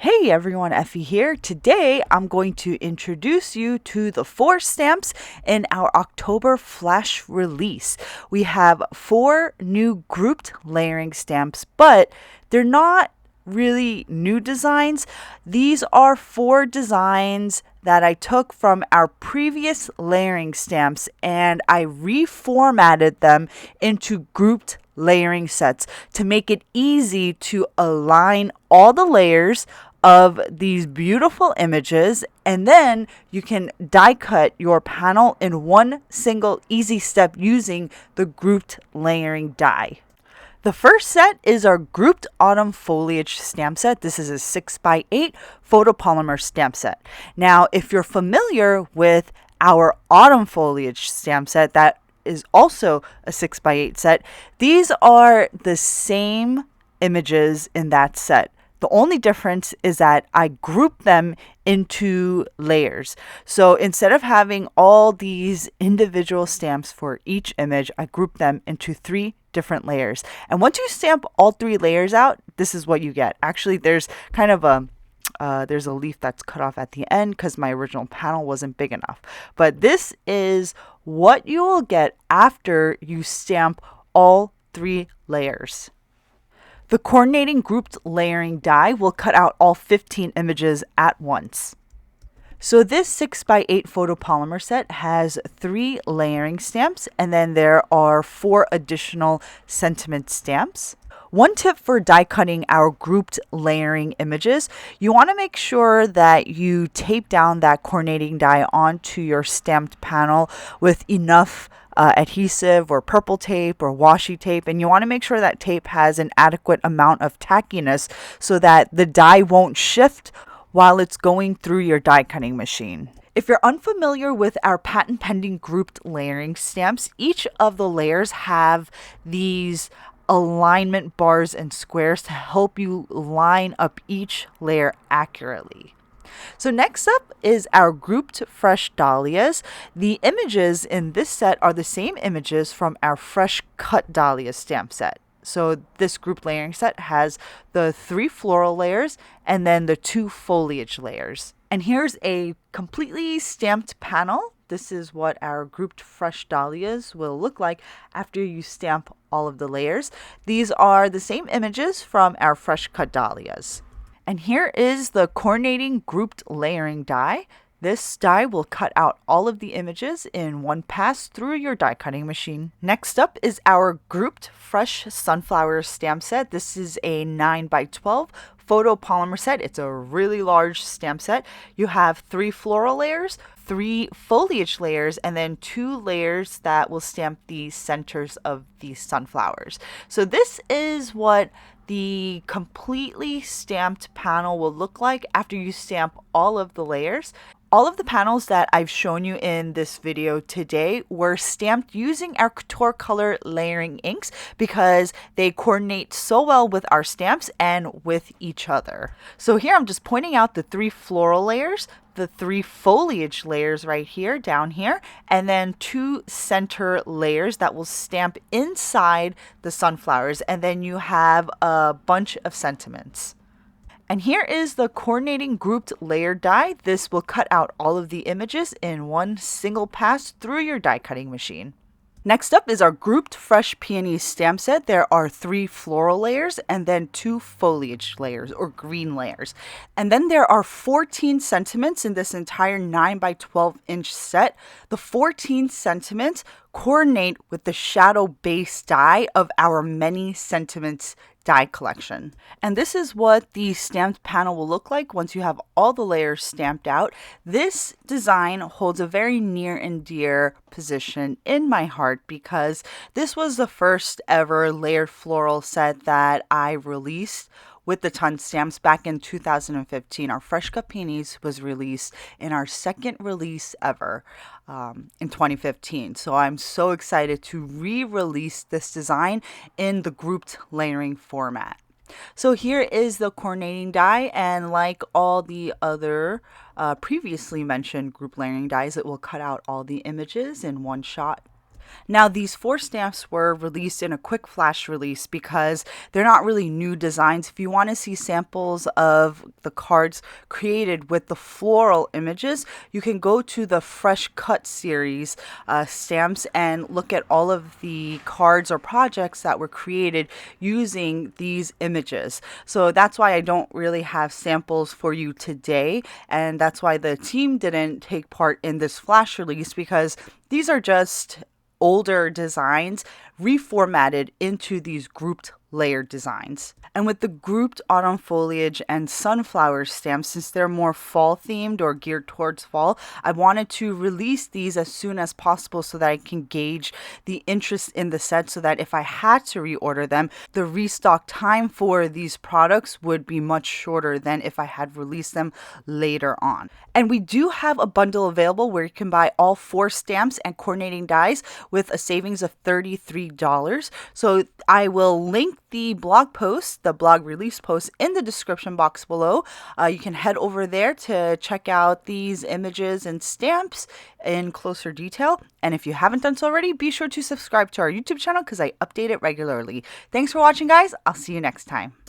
Hey everyone, Effie here. Today I'm going to introduce you to the 4 stamps in our October flash release. We have 4 new grouped layering stamps, but they're not really new designs. These are 4 designs that I took from our previous layering stamps and I reformatted them into grouped layering sets to make it easy to align all the layers of these beautiful images, and then you can die cut your panel in one single easy step using the grouped layering die. The first set is our grouped autumn foliage stamp set. This is a 6x8 photopolymer stamp set. Now, if you're familiar with our autumn foliage stamp set, that is also a 6x8 set. These are the same images in that set. The only difference is that I group them into layers. So instead of having all these individual stamps for each image, I group them into 3 different layers. And once you stamp all 3 layers out, this is what you get. Actually, there's kind of there's a leaf that's cut off at the end because my original panel wasn't big enough. But this is what you will get after you stamp all 3 layers. The coordinating grouped layering die will cut out all 15 images at once. So this 6x8 photopolymer set has 3 layering stamps, and then there are 4 additional sentiment stamps. One tip for die cutting our grouped layering images, you want to make sure that you tape down that coordinating die onto your stamped panel with enough adhesive or purple tape or washi tape, and you want to make sure that tape has an adequate amount of tackiness so that the die won't shift while it's going through your die cutting machine. If you're unfamiliar with our patent pending grouped layering stamps, each of the layers have these alignment bars and squares to help you line up each layer accurately. So next up is our grouped fresh dahlias. The images in this set are the same images from our fresh cut dahlia stamp set. So this group layering set has the 3 floral layers and then the 2 foliage layers. And here's a completely stamped panel. This is what our grouped fresh dahlias will look like after you stamp all of the layers. These are the same images from our fresh cut dahlias. And here is the coordinating grouped layering die. This die will cut out all of the images in one pass through your die cutting machine. Next up is our grouped fresh sunflower stamp set. This is a 9x12 photopolymer set. It's a really large stamp set. You have 3 floral layers, 3 foliage layers, and then 2 layers that will stamp the centers of the sunflowers. So this is what the completely stamped panel will look like after you stamp all of the layers. All of the panels that I've shown you in this video today were stamped using our Couture Color layering inks because they coordinate so well with our stamps and with each other. So here I'm just pointing out the 3 floral layers, the 3 foliage layers right here, down here, and then 2 center layers that will stamp inside the sunflowers, and then you have a bunch of sentiments. And here is the coordinating grouped layer die. This will cut out all of the images in one single pass through your die cutting machine. Next up is our grouped fresh peony stamp set. There are 3 floral layers and then 2 foliage layers or green layers. And then there are 14 sentiments in this entire 9x12 inch set. The 14 sentiments coordinate with the shadow base die of our many sentiments die collection. And this is what the stamped panel will look like once you have all the layers stamped out. This design holds a very near and dear position in my heart because this was the first ever layered floral set that I released with the Ton stamps back in 2015. Our Fresh Cut Peonies was released in our second release ever in 2015. So I'm so excited to re-release this design in the grouped layering format. So here is the coordinating die, and like all the other previously mentioned group layering dies, it will cut out all the images in one shot. Now, these four stamps were released in a quick flash release because they're not really new designs. If you want to see samples of the cards created with the floral images, you can go to the Fresh Cut series stamps and look at all of the cards or projects that were created using these images. So that's why I don't really have samples for you today, and that's why the team didn't take part in this flash release, because these are just older designs reformatted into these grouped layered designs. And with the grouped autumn foliage and sunflower stamps, since they're more fall themed or geared towards fall, I wanted to release these as soon as possible so that I can gauge the interest in the set, so that if I had to reorder them, the restock time for these products would be much shorter than if I had released them later on. And we do have a bundle available where you can buy all four stamps and coordinating dies with a savings of $33. So I will link the blog post, the blog release post, in the description box below. You can head over there to check out these images and stamps in closer detail. And if you haven't done so already, be sure to subscribe to our YouTube channel because I update it regularly. Thanks for watching, guys. I'll see you next time.